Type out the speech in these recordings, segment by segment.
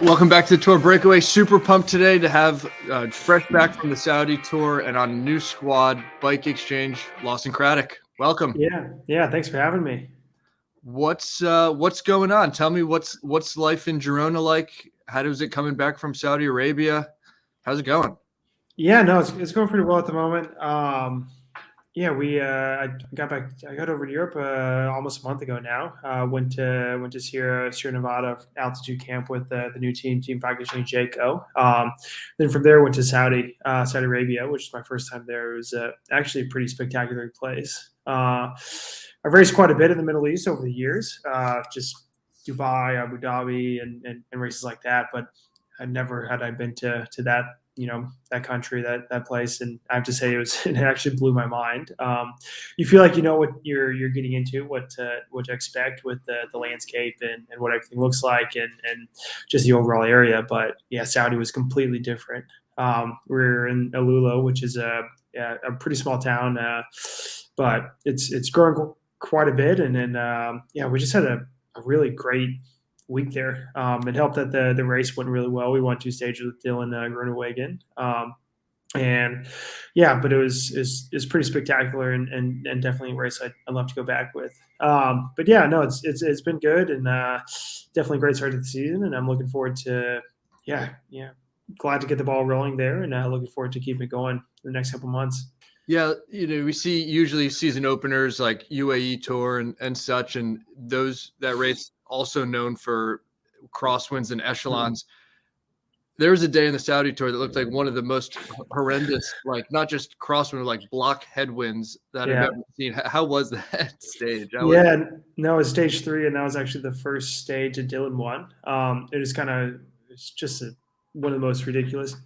Welcome back to the Tour Breakaway. Super pumped today to have fresh back from the Saudi tour and on a new squad, Bike Exchange, Lawson Craddock. Welcome. Yeah. Thanks for having me. What's going on? Tell me what's life in Girona like? How is it coming back from Saudi Arabia? How's it going? Yeah, no, it's going pretty well at the moment. I got over to Europe almost a month ago now. Went to Sierra Nevada altitude camp with the new team Bike Exchange Jayco. Then from there went to Saudi Arabia, which is my first time there. It was actually a pretty spectacular place. I've raced quite a bit in the Middle East over the years, just Dubai, Abu Dhabi, and races like that. But I been to that that country, that place, and I have to say it actually blew my mind. You feel like you know what you're getting into, what to expect with the landscape and what everything looks like, and just the overall area. But yeah, Saudi was completely different. We're in Alula, which is a pretty small town, but it's growing quite a bit, and then we just had a really great week there. It helped that the race went really well. We won 2 stages with Dylan Groenewegen. But it was pretty spectacular and definitely a race I'd love to go back with. But yeah, no, it's been good and definitely a great start to the season. And I'm looking forward to glad to get the ball rolling there and looking forward to keeping it going in the next couple months. Yeah, we see usually season openers like UAE Tour and such, and that race also known for crosswinds and echelons. There was a day in the Saudi Tour that looked like one of the most horrendous, like not just crosswind, like block headwinds that I've ever seen. How was that stage? No, it was stage 3, and that was actually the first stage that Dylan won. It's just one of the most ridiculous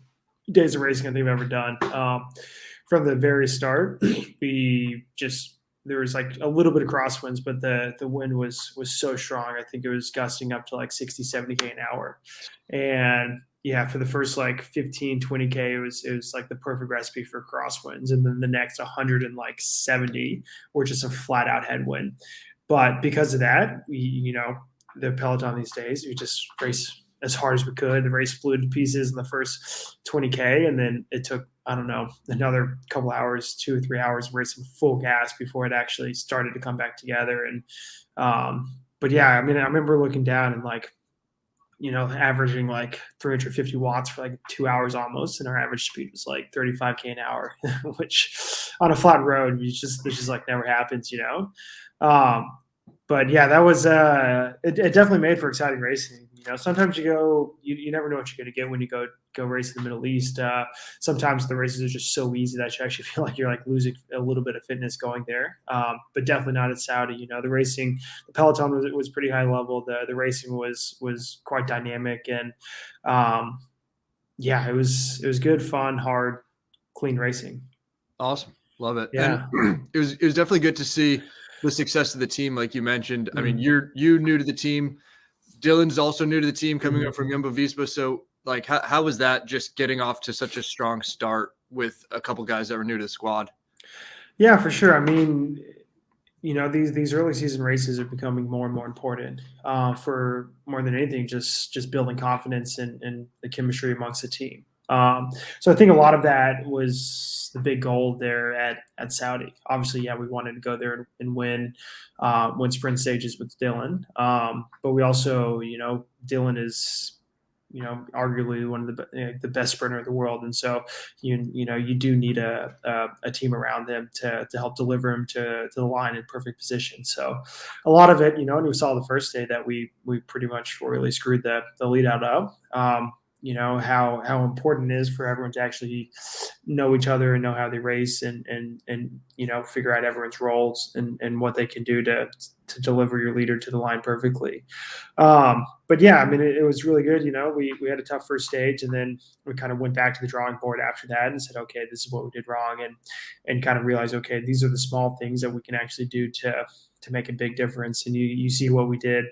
days of racing I think I've ever done. From the very start, there was like a little bit of crosswinds, but the wind was so strong. I think it was gusting up to like 60, 70K an hour. And yeah, for the first like 15, 20K, it was like the perfect recipe for crosswinds. And then the next 170 were just a flat out headwind. But because of that, the Peloton these days, we just race as hard as we could. The race flew to pieces in the first 20K, and then it took, I don't know, another couple hours, 2 or 3 hours of racing full gas before it actually started to come back together. And but yeah, I mean, I remember looking down and averaging like 350 watts for like 2 hours almost, and our average speed was like 35K an hour, which on a flat road, this just like never happens, But yeah, that was it definitely made for exciting racing. Sometimes you never know what you're going to get when you go race in the Middle East. Sometimes the races are just so easy that you actually feel like you're like losing a little bit of fitness going there. But definitely not at Saudi. The Peloton was pretty high level. The racing was quite dynamic, and it was good, fun, hard, clean racing. Awesome, love it. Yeah, and it was definitely good to see the success of the team, like you mentioned. I mean, you're new to the team. Dylan's also new to the team, coming up from Jumbo Visma. So, like, how was that just getting off to such a strong start with a couple guys that were new to the squad? Yeah, for sure. I mean, these early season races are becoming more and more important for more than anything, just building confidence and the chemistry amongst the team. So I think a lot of that was the big goal there at Saudi. Obviously, yeah, we wanted to go there and win sprint stages with Dylan. But we also, Dylan is, arguably one of the best sprinter in the world, and so you do need a team around him to help deliver him to the line in perfect position. So a lot of it, and we saw the first day that we pretty much really screwed the lead out of. How important it is for everyone to actually know each other and know how they race and figure out everyone's roles and what they can do to deliver your leader to the line perfectly. But yeah, I mean, it was really good. We had a tough first stage, and then we kind of went back to the drawing board after that and said, okay, this is what we did wrong, and kind of realized, okay, these are the small things that we can actually do to make a big difference. And you see what we did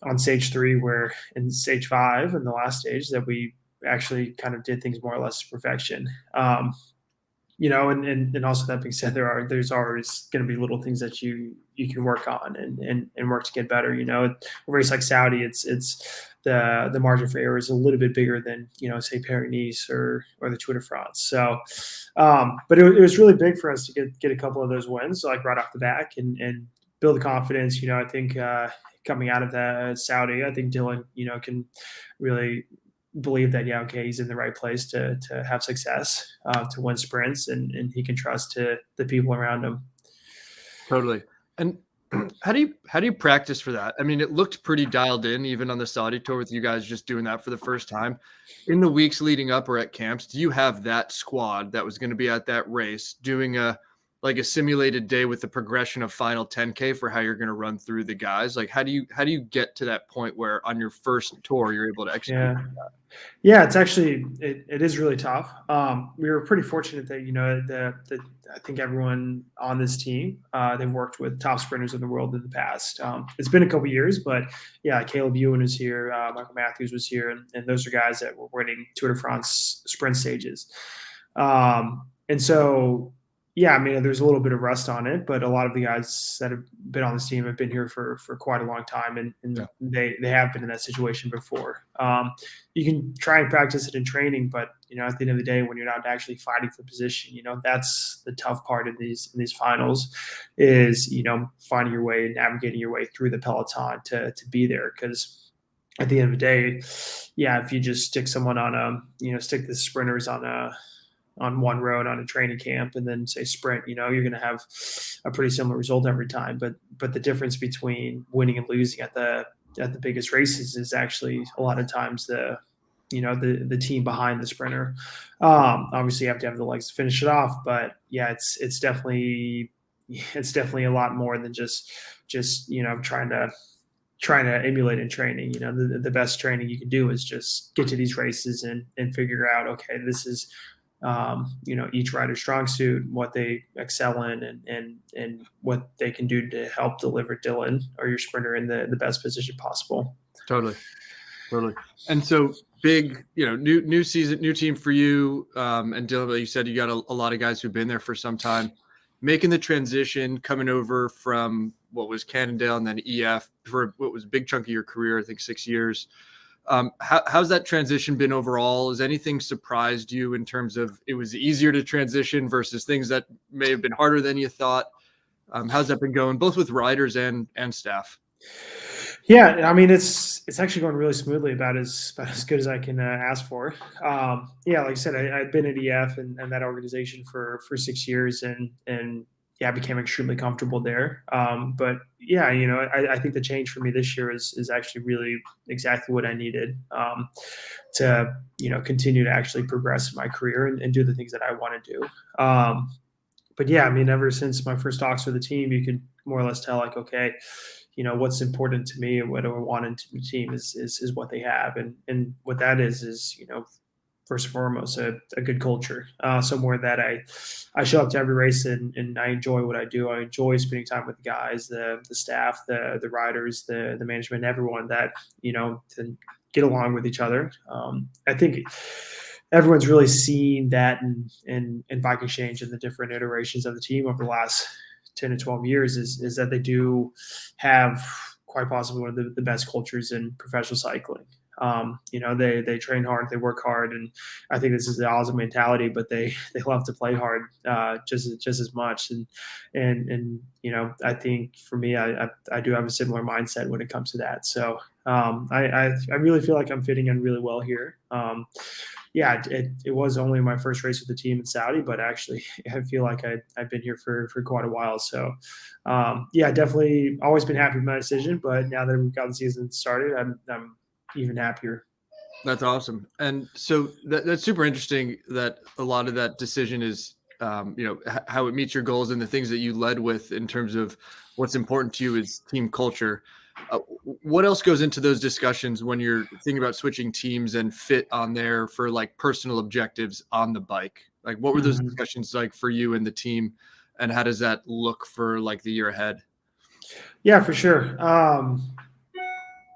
on stage 3, where in stage 5 and the last stage that we actually kind of did things more or less to perfection. and also that being said, there's always going to be little things that you can work on and work to get better. A race like Saudi, it's the margin for error is a little bit bigger than say Paris Nice or the Tour de France. So, but it was really big for us to get a couple of those wins like right off the back and build the confidence. I think coming out of the Saudi, I think Dylan can really believe that okay, he's in the right place to have success, to win sprints, and he can trust to the people around him. Totally. And how do you practice for that? I mean, it looked pretty dialed in even on the Saudi tour with you guys just doing that for the first time. In the weeks leading up or at camps, do you have that squad that was going to be at that race doing a simulated day with the progression of final 10K for how you're going to run through the guys? Like how do you get to that point where on your first tour you're able to execute Yeah. that? Yeah, it's actually it is really tough. We were pretty fortunate that I think everyone on this team they've worked with top sprinters in the world in the past. It's been a couple years, but yeah, Caleb Ewan was here, Michael Matthews was here, and those are guys that were winning Tour de France sprint stages. And so yeah, I mean, there's a little bit of rust on it, but a lot of the guys that have been on this team have been here for quite a long time, and Yeah. they have been in that situation before. You can try and practice it in training, but at the end of the day, when you're not actually fighting for position, that's the tough part in these finals, is finding your way, navigating your way through the peloton to be there, because at the end of the day, yeah, if you just stick someone on stick the sprinters on one road on a training camp and then say sprint, you're going to have a pretty similar result every time. But the difference between winning and losing at the biggest races is actually a lot of times the team behind the sprinter. Obviously you have to have the legs to finish it off, but yeah, it's definitely a lot more than just trying to emulate in training. The best training you can do is just get to these races and figure out, okay, this is each rider's strong suit, what they excel in, and what they can do to help deliver Dylan or your sprinter in the best position possible. Totally. And so big, new season, new team for you. And Dylan, like you said, you got a lot of guys who've been there for some time, making the transition, coming over from what was Cannondale and then EF for what was a big chunk of your career, I think 6 years. How's that transition been overall? Has anything surprised you in terms of it was easier to transition versus things that may have been harder than you thought? How's that been going, both with riders and staff? Yeah, I mean it's actually going really smoothly, about as good as I can ask for. Yeah, like I said, I'd been at EF and that organization for 6 years, and yeah, I became extremely comfortable there. But yeah, I think the change for me this year is actually really exactly what I needed, to continue to actually progress in my career and do the things that I want to do. But yeah, I mean, ever since my first talks with the team, you could more or less tell, like, okay, what's important to me and what I want into the team is what they have, and what that is first and foremost a good culture, somewhere that I show up to every race and I enjoy what I do. I enjoy spending time with the guys, the staff, the riders, the management, everyone that to get along with each other. I think everyone's really seen that in Bike Exchange and the different iterations of the team over the last 10 to 12 years is that they do have quite possibly one of the best cultures in professional cycling. They train hard, they work hard, and I think this is the Aussie mentality, but they love to play hard, just as much. And I think for me, I do have a similar mindset when it comes to that. So I really feel like I'm fitting in really well here. Yeah, it was only my first race with the team in Saudi, but actually I feel like I've been here for quite a while. So yeah, definitely always been happy with my decision, but now that we've got the season started, I'm even happier. That's awesome. And so that's super interesting that a lot of that decision is, how it meets your goals and the things that you led with in terms of what's important to you is team culture. What else goes into those discussions when you're thinking about switching teams and fit on there for like personal objectives on the bike? Like what were those discussions like for you and the team, and how does that look for like the year ahead? Yeah, for sure.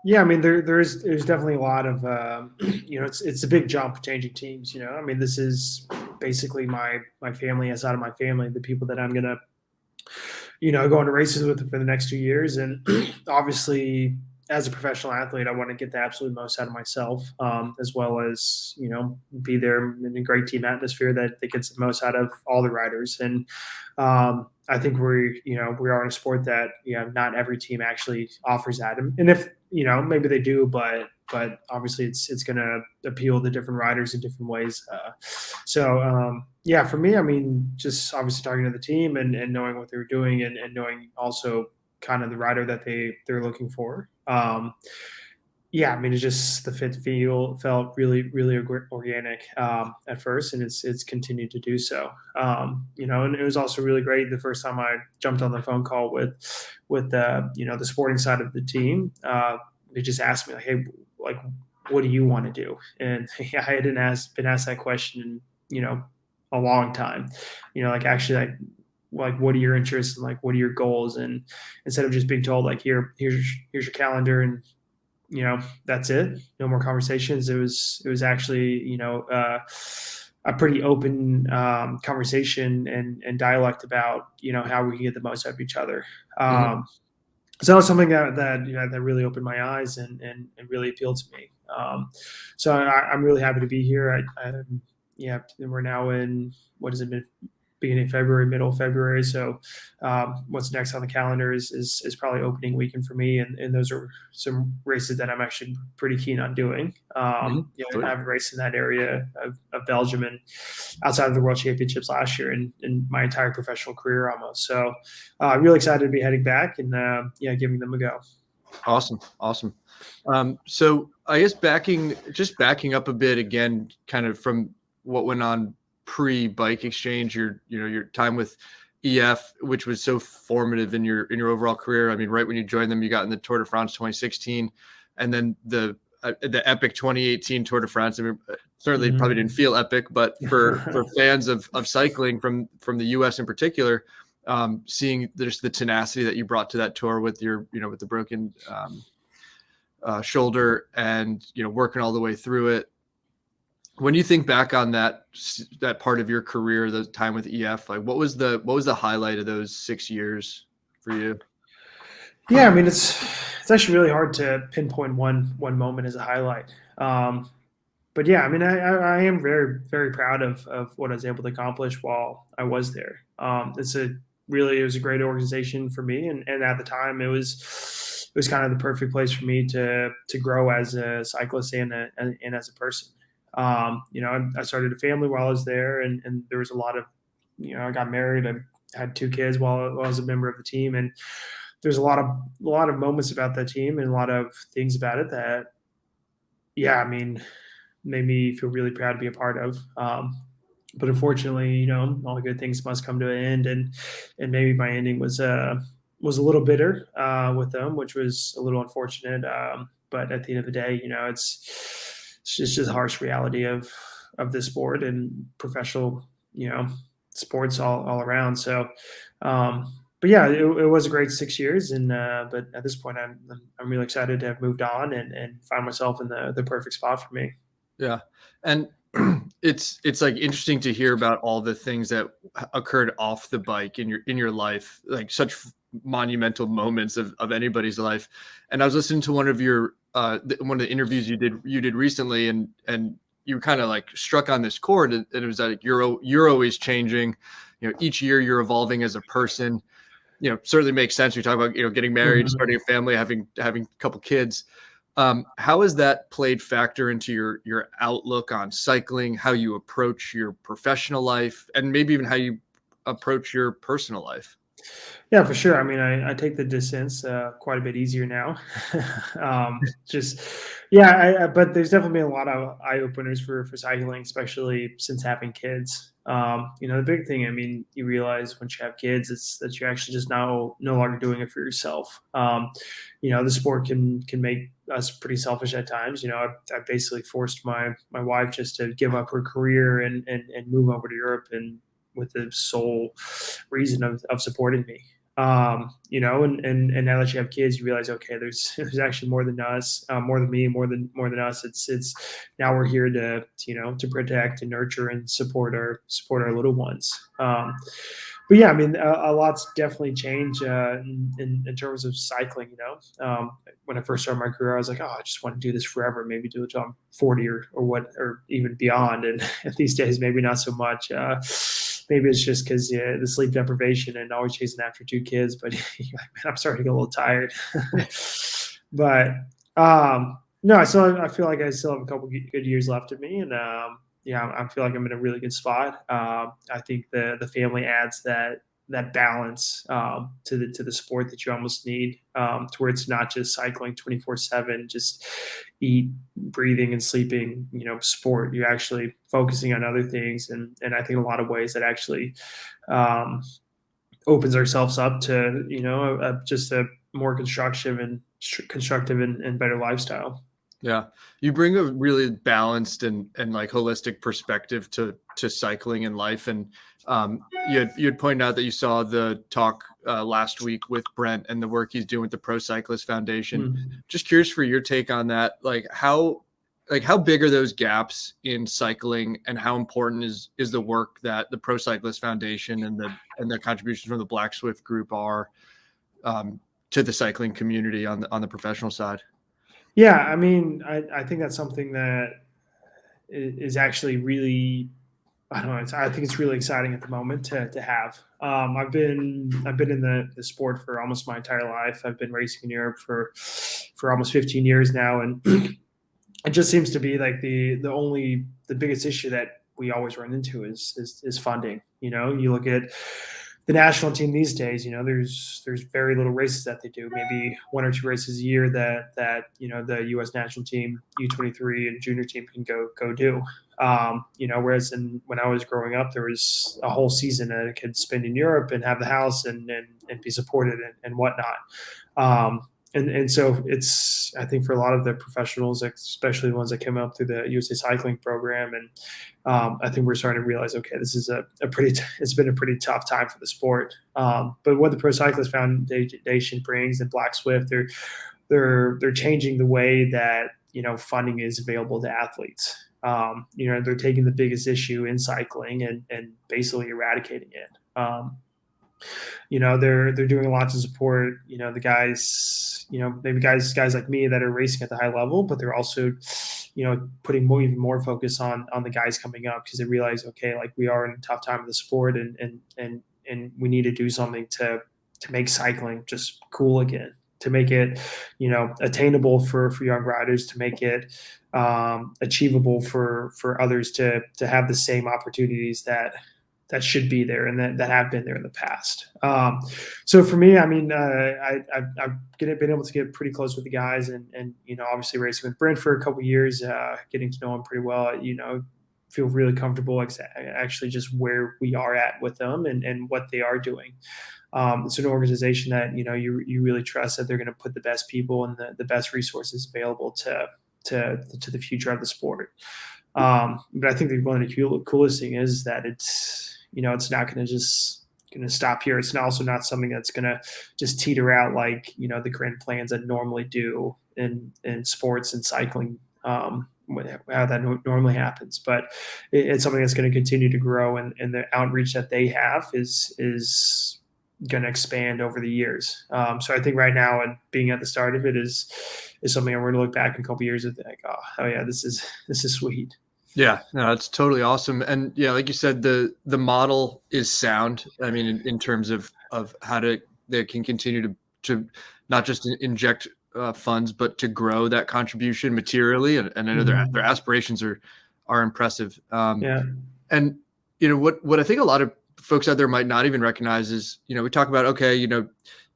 Yeah, I mean, there's definitely a lot of it's a big jump changing teams. I mean, this is basically my family outside of my family, the people that I'm gonna go into races with for the next 2 years. And obviously, as a professional athlete, I want to get the absolute most out of myself, as well as be there in a great team atmosphere that gets the most out of all the riders. And I think we are in a sport that not every team actually offers that. And if maybe they do, but obviously it's going to appeal to different riders in different ways. For me, I mean, just obviously talking to the team and knowing what they were doing, and knowing also kind of the rider that they're looking for. I mean, it's just the felt really, really organic at first, and it's continued to do so. And it was also really great the first time I jumped on the phone call with the sporting side of the team. They just asked me like, "Hey, like, what do you want to do?" And I hadn't been asked that question in a long time. Like, actually, like what are your interests and like what are your goals? And instead of just being told like, here's your calendar and that's it, no more conversations. It was actually a pretty open conversation and dialect about how we can get the most out of each other. Mhm. So that was something that really opened my eyes and really appealed to me. So I'm really happy to be here. We're now in, what is it, beginning of February, middle of February. So what's next on the calendar is probably opening weekend for me, and those are some races that I'm actually pretty keen on doing. Mhm. I Sweet. have raced in that area of Belgium and outside of the World Championships last year, and in my entire professional career almost. So really excited to be heading back and giving them a go. Awesome. Awesome. So I guess backing up a bit again, kind of from what went on pre-bike exchange, your time with EF, which was so formative in your overall career. I mean, right when you joined them, you got in the Tour de France 2016, and then the epic 2018 Tour de France. I mean, certainly probably didn't feel epic, but for fans of cycling from the US in particular, seeing there's the tenacity that you brought to that tour with with the broken shoulder and working all the way through it. When you think back on that part of your career, the time with EF, like what was the highlight of those 6 years for you? Yeah, I mean, it's actually really hard to pinpoint one moment as a highlight. But yeah, I mean, I am very, very proud of what I was able to accomplish while I was there. It was a great organization for me, and at the time it was kind of the perfect place for me to grow as a cyclist and as a person. I started a family while I was there, and there was a lot of, I got married, I had 2 kids while I was a member of the team, and there's a lot of moments about that team and a lot of things about it that, I mean, made me feel really proud to be a part of. But unfortunately, all the good things must come to an end, and maybe my ending was a little bitter with them, which was a little unfortunate. But at the end of the day, it's just a harsh reality of this sport and professional, sports all around. So, but yeah, it was a great 6 years, and but at this point, I'm really excited to have moved on and find myself in the perfect spot for me. Yeah. And it's like interesting to hear about all the things that occurred off the bike in your life, like such monumental moments of anybody's life. And I was listening to one of one of the interviews you did recently, and you kind of like struck on this chord, and it was like you're always changing, each year you're evolving as a person. Certainly makes sense. You talk about getting married, Mhm. starting a family, having a couple kids. How has that played factor into your outlook on cycling, how you approach your professional life, and maybe even how you approach your personal life? Yeah, for sure. I mean, I take the distance quite a bit easier now. Just, yeah, but there's definitely been a lot of eye openers for cycling, especially since having kids. The big thing, I mean, you realize once you have kids, it's that you're actually just no longer doing it for yourself. The sport can make us pretty selfish at times. I basically forced my wife just to give up her career and move over to Europe, and with the sole reason of supporting me. And now that you have kids, you realize, okay, there's actually more than us, more than me, more than us. It's now we're here to protect and nurture and support our little ones. But yeah, I mean, a lot's definitely changed in terms of cycling. When I first started my career, I was like, oh, I just want to do this forever, maybe do it till I'm 40 or even beyond. And these days, maybe not so much. Maybe it's just because the sleep deprivation and always chasing after two kids. But I'm starting to get a little tired. But no, I feel like I still have a couple good years left of me, and yeah, I feel like I'm in a really good spot. I think the family adds that balance to the sport that you almost need, to where it's not just cycling 24/7, just eat, breathing, and sleeping. Sport. You're actually focusing on other things, and I think in a lot of ways that actually um, opens ourselves up to just a more constructive and better lifestyle. Yeah. You bring a really balanced and like holistic perspective to cycling and life. And you had pointed out that you saw the talk last week with Brent and the work he's doing with the Pro Cyclist Foundation. Just curious for your take on that. How big are those gaps in cycling, and how important is the work that the Pro Cyclist Foundation and the contributions from the Black Swift group are to the cycling community on the professional side? Yeah, I mean, I think that's something that is actually really, I don't know. I think it's really exciting at the moment to have. I've been in the sport for almost my entire life. I've been racing in Europe for almost 15 years now, and it just seems to be like the biggest issue that we always run into is funding. You look at the national team these days. There's very little races that they do. Maybe one or two races a year that the U.S. national team, U23 and junior team can go do. Whereas when I was growing up, there was a whole season that I could spend in Europe and have the house and be supported and whatnot. And so it's, I think for a lot of the professionals, especially the ones that came up through the USA Cycling program, and I think we're starting to realize, okay, this is it's been a pretty tough time for the sport. But what the Pro Cyclist Foundation brings and Black Swift, they're changing the way that funding is available to athletes. They're taking the biggest issue in cycling and basically eradicating it. They're doing a lot to support the guys, maybe guys like me that are racing at the high level, but they're also putting even more focus on the guys coming up, because they realize, okay, like we are in a tough time of the sport, and we need to do something to make cycling just cool again, to make it attainable for young riders, to make it achievable for others to have the same opportunities that should be there and that have been there in the past. So for me, I mean, I've been able to get pretty close with the guys, and obviously racing with Brent for a couple of years, getting to know him pretty well. Feel really comfortable actually just where we are at with them and what they are doing. It's an organization that you really trust that they're going to put the best people and the best resources available to the future of the sport. But I think one of the coolest thing is that it's not going to stop here. It's also not something that's going to just teeter out like the grand plans that normally do in sports and cycling, how that normally happens. But it's something that's going to continue to grow, and the outreach that they have is going to expand over the years. So I think right now, and being at the start of it is something I'm going to look back in a couple of years and think, oh yeah, this is sweet. Yeah, no, it's totally awesome. And yeah, like you said, the model is sound. I mean, in terms of how they can continue to not just inject funds, but to grow that contribution materially. And I know their aspirations are impressive. Yeah. And what I think a lot of folks out there might not even recognize is, we talk about, okay,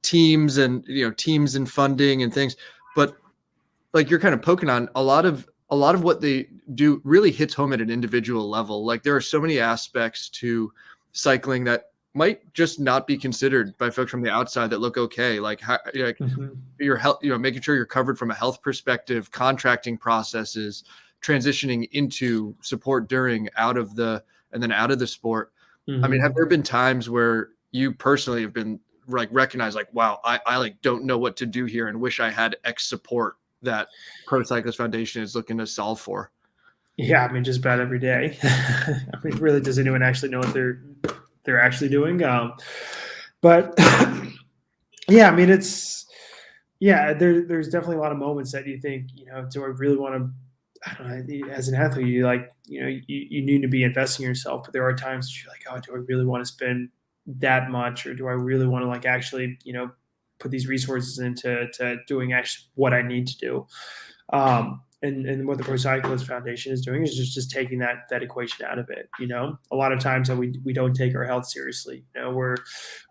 teams and funding and things, but like you're kind of poking on a lot of what they do really hits home at an individual level. Like there are so many aspects to cycling that might just not be considered by folks from the outside that look okay. Like your health, making sure you're covered from a health perspective, contracting processes, transitioning into support during, out of the sport. I mean, have there been times where you personally have been like recognize like, wow, I like don't know what to do here and wish I had X support that Pro Cyclist Foundation is looking to solve for? Yeah, I mean, just about every day. I mean, really, does anyone actually know what they're actually doing? But yeah, I mean, there's definitely a lot of moments that you think, do I really want to? I don't know. As an athlete, you need to be investing in yourself, but there are times that you're like, oh, do I really want to spend that much, or do I really want to like actually, put these resources into doing actually what I need to do? And what the Pro Cyclist Foundation is doing is just taking that equation out of it. A lot of times that we don't take our health seriously. We're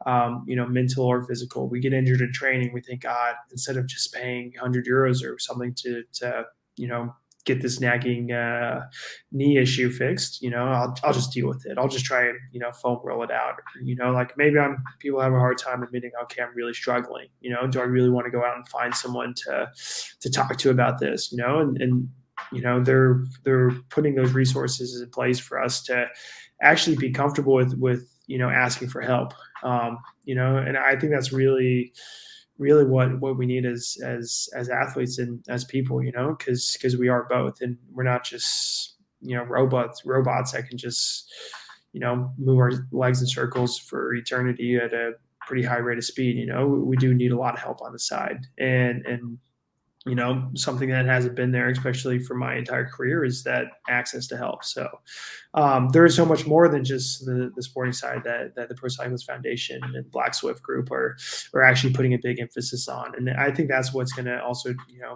mental or physical. We get injured in training. We think, God, instead of just paying €100 or something to you know get this nagging knee issue fixed, I'll just deal with it. I'll just try and foam roll it out. Like maybe people have a hard time admitting, okay, I'm really struggling. Do I really want to go out and find someone to talk to about this? And they're putting those resources in place for us to actually be comfortable with asking for help. And I think that's really what we need as athletes and as people, because we are both, and we're not just robots that can just move our legs in circles for eternity at a pretty high rate of speed. We do need a lot of help on the side, and something that hasn't been there, especially for my entire career, is that access to help. So there is so much more than just the sporting side that the Pro Cyclist Foundation and Black Swift Group are actually putting a big emphasis on. And I think that's what's going to also,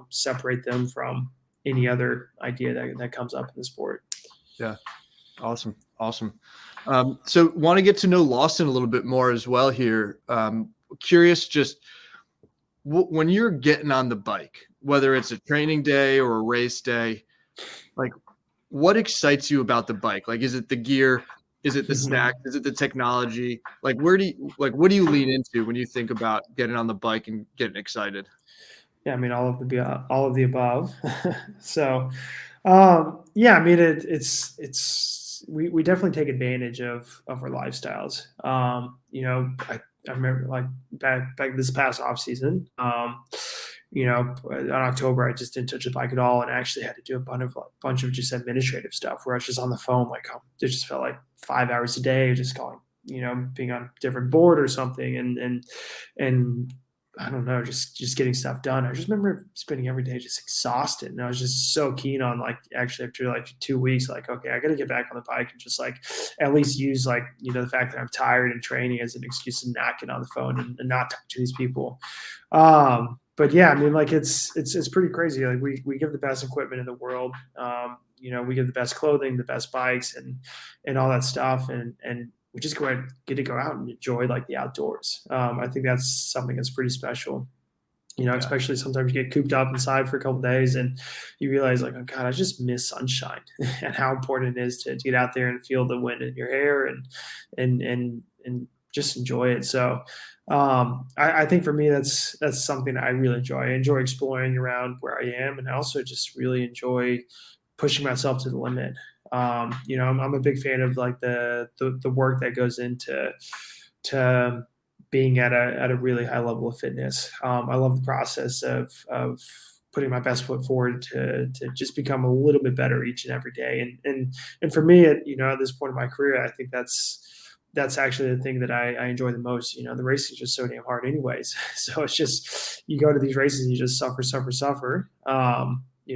separate them from any other idea that comes up in the sport. Yeah. Awesome. So want to get to know Lawson a little bit more as well here. Curious, just when you're getting on the bike, whether it's a training day or a race day, like what excites you about the bike? Like, is it the gear? Is it the snack? Is it the technology? Like, what do you lean into when you think about getting on the bike and getting excited? Yeah, I mean, all of the above. So, yeah, I mean, we definitely take advantage of our lifestyles. I remember like back this past off season. In October, I just didn't touch the bike at all, and I actually had to do a bunch of just administrative stuff where I was just on the phone, like it just felt like 5 hours a day, just calling, being on a different board or something, and I don't know, just getting stuff done. I just remember spending every day just exhausted, and I was just so keen on like actually after like 2 weeks, like okay, I got to get back on the bike and just like at least use like the fact that I'm tired and training as an excuse to not get on the phone and not talk to these people. But yeah, I mean, like it's pretty crazy. Like we give the best equipment in the world. We give the best clothing, the best bikes, and all that stuff, and we just get to go out and enjoy like the outdoors. I think that's something that's pretty special. Especially sometimes you get cooped up inside for a couple of days and you realize like, oh God, I just miss sunshine and how important it is to get out there and feel the wind in your hair and just enjoy it. So I think for me, that's something that I really enjoy. I enjoy exploring around where I am, and I also just really enjoy pushing myself to the limit. I'm a big fan of like the work that goes into being at a really high level of fitness. I love the process of putting my best foot forward to just become a little bit better each and every day. And for me, at this point in my career, I think that's actually the thing that I enjoy the most. The racing is just so damn hard anyways. So it's just, you go to these races and you just suffer.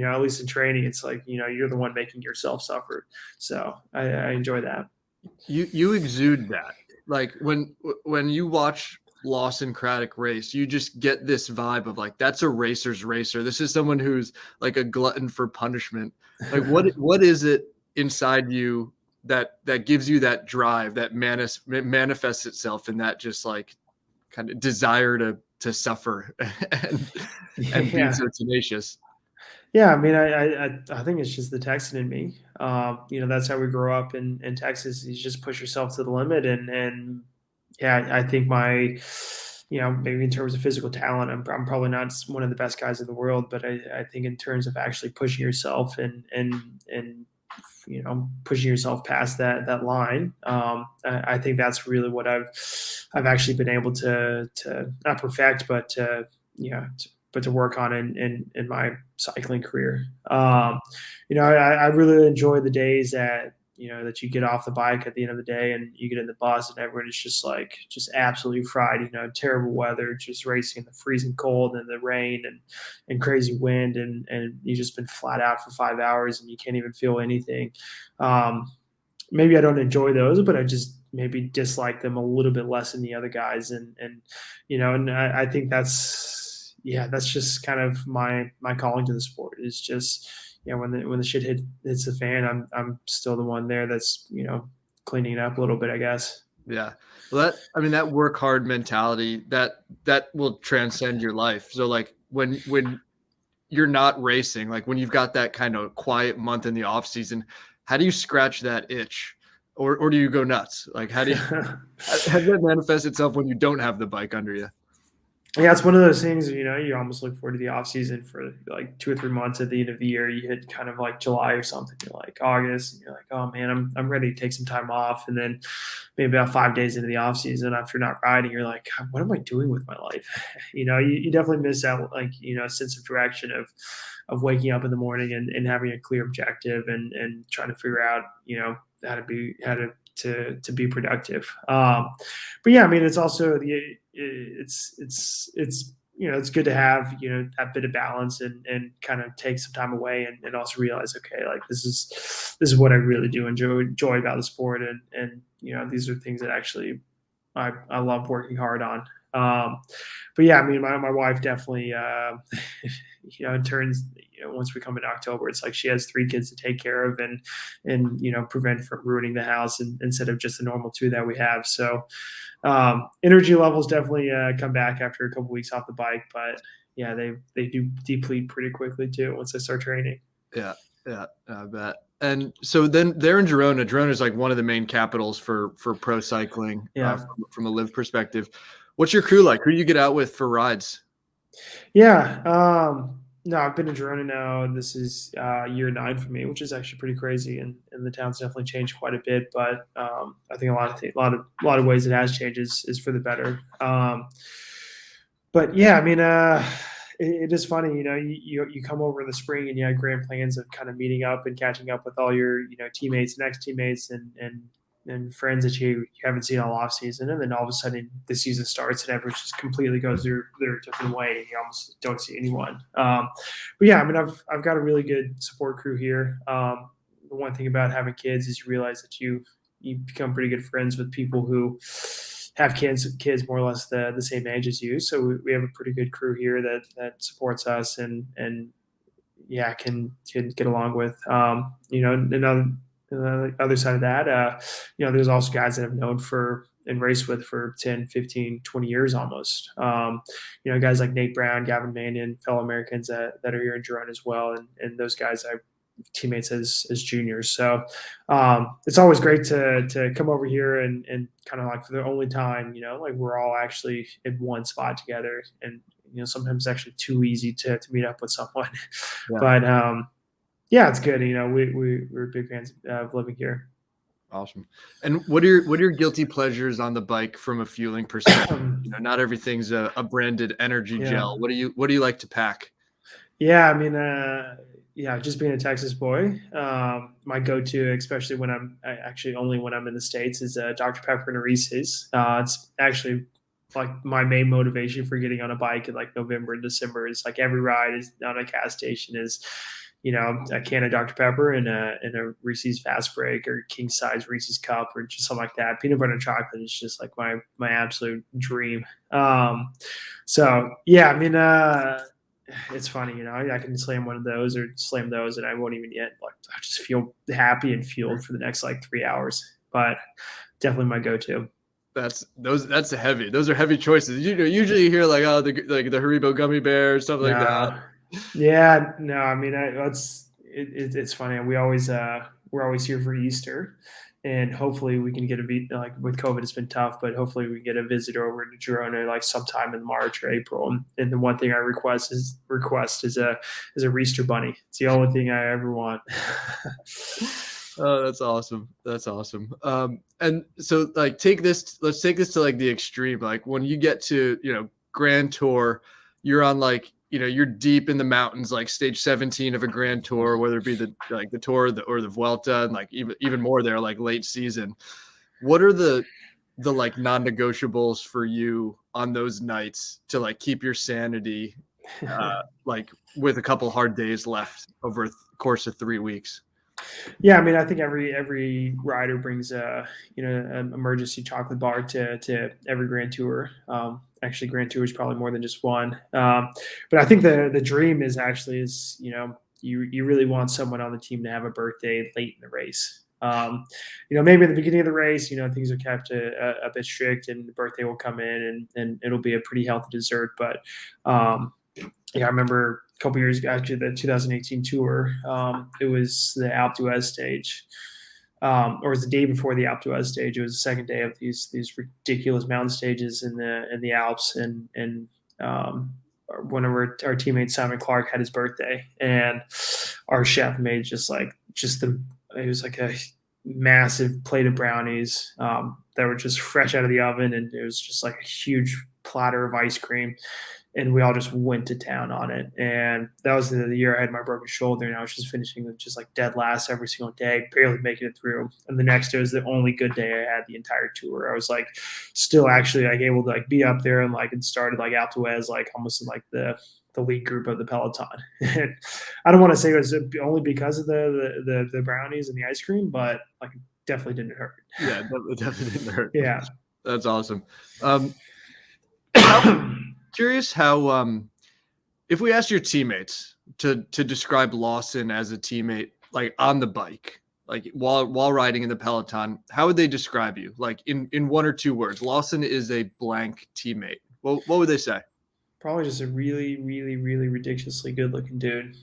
At least in training, it's like, you're the one making yourself suffer. So I enjoy that. You exude that. Like when you watch Lawson Craddock race, you just get this vibe of like, that's a racer's racer. This is someone who's like a glutton for punishment. Like what is it inside you that gives you that drive that manifests itself in that just like kind of desire to suffer and be Yeah. so tenacious? Yeah, I mean, I think it's just the Texan in me. That's how we grow up in Texas. You just push yourself to the limit, and yeah, I think maybe in terms of physical talent, I'm probably not one of the best guys in the world, but I think in terms of actually pushing yourself and pushing yourself past that line. I think that's really what I've actually been able to not perfect, but to work on in my cycling career. I really enjoy the days that you get off the bike at the end of the day and you get in the bus and everyone is just absolutely fried, terrible weather, just racing in the freezing cold and the rain and crazy wind. And you've just been flat out for 5 hours and you can't even feel anything. Maybe I don't enjoy those, but I just maybe dislike them a little bit less than the other guys. And I think that's just kind of my calling to the sport is just, when the shit hits the fan, I'm still the one there that's cleaning it up a little bit, I guess. Yeah. Well, that work hard mentality that will transcend your life. So like when you're not racing, like when you've got that kind of quiet month in the off season, how do you scratch that itch, or do you go nuts? Like how does that manifest itself when you don't have the bike under you? Yeah, it's one of those things, you almost look forward to the off season for like 2 or 3 months at the end of the year. You hit kind of like July or something, you're like August, and you're like, oh man, I'm ready to take some time off. And then maybe about 5 days into the off season after not riding, you're like, God, what am I doing with my life? You definitely miss out like, a sense of direction of waking up in the morning and having a clear objective and trying to figure out, how to be productive. But yeah, I mean, it's also it's good to have that bit of balance and kind of take some time away and also realize, okay, like this is what I really do enjoy about the sport, and these are things that actually I love working hard on. But yeah, I mean, my wife definitely, in turns, once we come in October, it's like she has 3 kids to take care of and prevent from ruining the house instead of just the normal 2 that we have. So energy levels definitely come back after a couple weeks off the bike, but yeah, they do deplete pretty quickly too once they start training. Yeah, yeah, I bet. And so then they're in Girona. Girona is like one of the main capitals for pro cycling, Yeah. from a live perspective. What's your crew like? Who do you get out with for rides? Yeah. No, I've been in Girona now. This is year 9 for me, which is actually pretty crazy, and the town's definitely changed quite a bit. But I think a lot of ways it has changed is for the better. But yeah, I mean, it is funny, you come over in the spring and you have grand plans of kind of meeting up and catching up with all your teammates and ex teammates and friends that you haven't seen all off season, and then all of a sudden the season starts and everyone just completely goes their different way, and you almost don't see anyone. But yeah, I mean, I've got a really good support crew here. The one thing about having kids is you realize that you become pretty good friends with people who have kids more or less the same age as you. So we have a pretty good crew here that supports us and yeah, can get along with. The other side of that, there's also guys that I've known and raced with for 10, 15, 20 years almost. Guys like Nate Brown, Gavin Mannion, fellow Americans that are here in Girona as well. And those guys I teammates as juniors. So it's always great to come over here and kind of like for the only time, like we're all actually in one spot together, and sometimes it's actually too easy to meet up with someone. Yeah. But yeah, it's good. We're big fans of living here. Awesome. And what are your guilty pleasures on the bike from a fueling perspective? Not everything's a branded energy gel. What do you like to pack? Yeah, I mean, just being a Texas boy, my go-to, especially when only when I'm in the States, is Dr. Pepper and a Reese's. It's actually like my main motivation for getting on a bike in like November and December. Is like every ride is on a gas station is a can of Dr. Pepper and a Reese's Fast Break or king size Reese's cup or just something like that. Peanut butter and chocolate is just like my absolute dream. So yeah, I mean, it's funny, I can slam one of those or slam those and I won't even yet. Like I just feel happy and fueled for the next like 3 hours. But definitely my go-to. That's heavy. Those are heavy choices. Usually you hear like the Haribo gummy bear, stuff like that. Yeah, no, I mean, it's funny. We're always here for Easter, and hopefully we can get like with COVID, it's been tough, but hopefully we get a visit over to Girona like sometime in March or April. And the one thing I request is a Easter bunny. It's the only thing I ever want. Oh, that's awesome. That's awesome. And so let's take this to like the extreme. Like when you get to, Grand Tour, you're on like, you're deep in the mountains, like stage 17 of a Grand Tour, whether it be the Tour or the Vuelta, and like even more there, like late season. What are the like non-negotiables for you on those nights to like keep your sanity, like with a couple hard days left over a course of 3 weeks? Yeah, I mean, I think every rider brings an emergency chocolate bar to every Grand Tour. Actually, Grand Tour is probably more than just one. But I think the dream is you really want someone on the team to have a birthday late in the race. Maybe at the beginning of the race, things are kept a bit strict, and the birthday will come in, and it'll be a pretty healthy dessert. But I remember a couple years ago, actually, the 2018 tour. It was the Alpe d'Huez stage, or it was the day before the Alpe d'Huez stage. It was the second day of these ridiculous mountain stages in the Alps, and one of our teammates, Simon Clark, had his birthday, and our chef made it was like a massive plate of brownies that were just fresh out of the oven, and it was just like a huge platter of ice cream, and we all just went to town on it. And that was the year I had my broken shoulder, and I was just finishing with just like dead last every single day, barely making it through. And the next day was the only good day I had the entire tour. I was like still actually like able to like be up there, and started like Alpe d'Huez like almost in like the lead group of the peloton. I don't want to say it was only because of the brownies and the ice cream, but like it definitely didn't hurt. Yeah, it definitely didn't hurt. Yeah. That's awesome. Curious how if we asked your teammates to describe Lawson as a teammate, like on the bike, like while riding in the peloton, how would they describe you? Like in one or two words, Lawson is a blank teammate. Well, what would they say? Probably just a really, really, really ridiculously good-looking dude.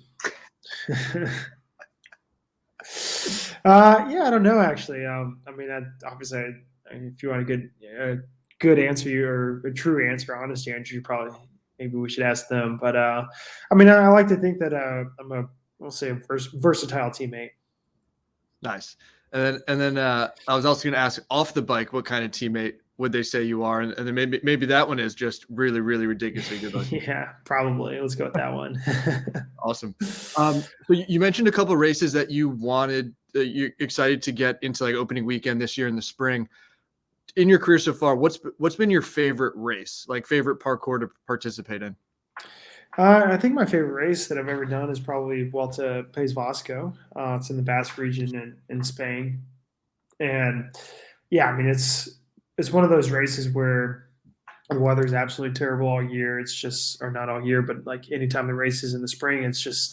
Yeah, I don't know actually. I mean, obviously, if you want a good answer or a true answer, honest answer, you probably maybe we should ask them. But I mean, I like to think that I'm we'll say a versatile teammate. Nice. And then I was also going to ask off the bike, what kind of teammate would they say you are? And then maybe that one is just really, really ridiculously good looking. Yeah, probably. Let's go with that one. Awesome. So you mentioned a couple of races that you're excited to get into like opening weekend this year in the spring. In your career so far, what's been your favorite race, like favorite parkour to participate in? I think my favorite race that I've ever done is probably Vuelta País Vasco. It's in the Basque region in Spain, and yeah, I mean it's one of those races where the weather's absolutely terrible all year. It's just, or not all year, but like anytime the race is in the spring, it's just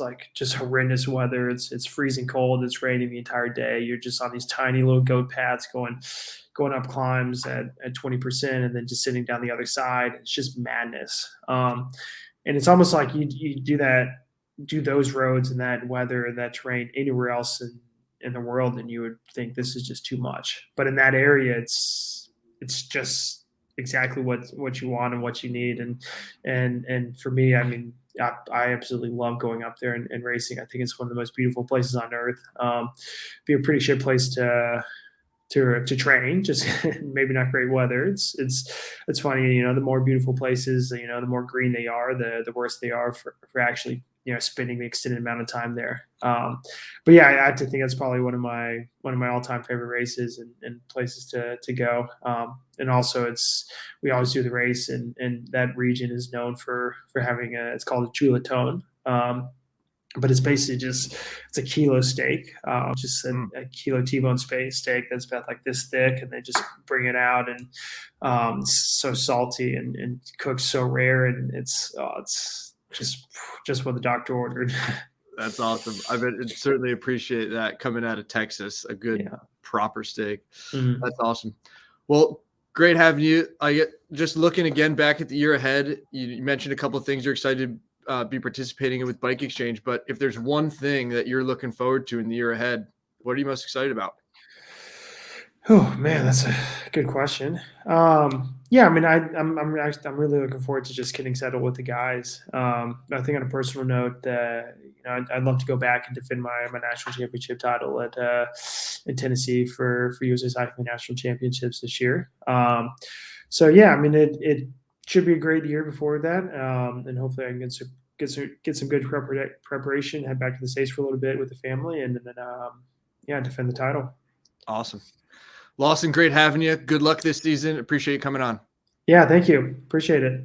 horrendous weather. It's freezing cold. It's raining the entire day. You're just on these tiny little goat paths going up climbs at 20%, and then just sitting down the other side. It's just madness. And it's almost like you do those roads and that weather and that terrain anywhere else in the world, and you would think this is just too much. But in that area, it's just exactly what you want and what you need. And for me, I mean, I absolutely love going up there and racing. I think it's one of the most beautiful places on earth. Be a pretty shit place to train, just maybe not great weather. It's funny, the more beautiful places, the more green they are, the worse they are for actually spending the extended amount of time there. But yeah, I have to think that's probably one of my all-time favorite races and places to go. And also we always do the race, and that region is known for having it's called a chuletone. But it's basically it's a kilo steak, just a kilo T-bone steak that's about like this thick, and they just bring it out, and it's so salty and cooked so rare, and it's just what the doctor ordered. That's awesome. I would certainly appreciate that coming out of Texas, a good proper steak. Mhm. That's awesome. Well, great having you. I get just looking again back at the year ahead. You mentioned a couple of things you're excited to be participating in with Bike Exchange, but if there's one thing that you're looking forward to in the year ahead, what are you most excited about? Oh man, that's a good question. Yeah, I mean, I'm really looking forward to just getting settled with the guys. I think on a personal note, I'd love to go back and defend my national championship title in Tennessee for USA Cycling National Championships this year. So yeah, I mean it should be a great year before that, and hopefully I can get some good preparation, head back to the States for a little bit with the family, and then yeah, defend the title. Awesome. Lawson, great having you. Good luck this season. Appreciate you coming on. Yeah, thank you. Appreciate it.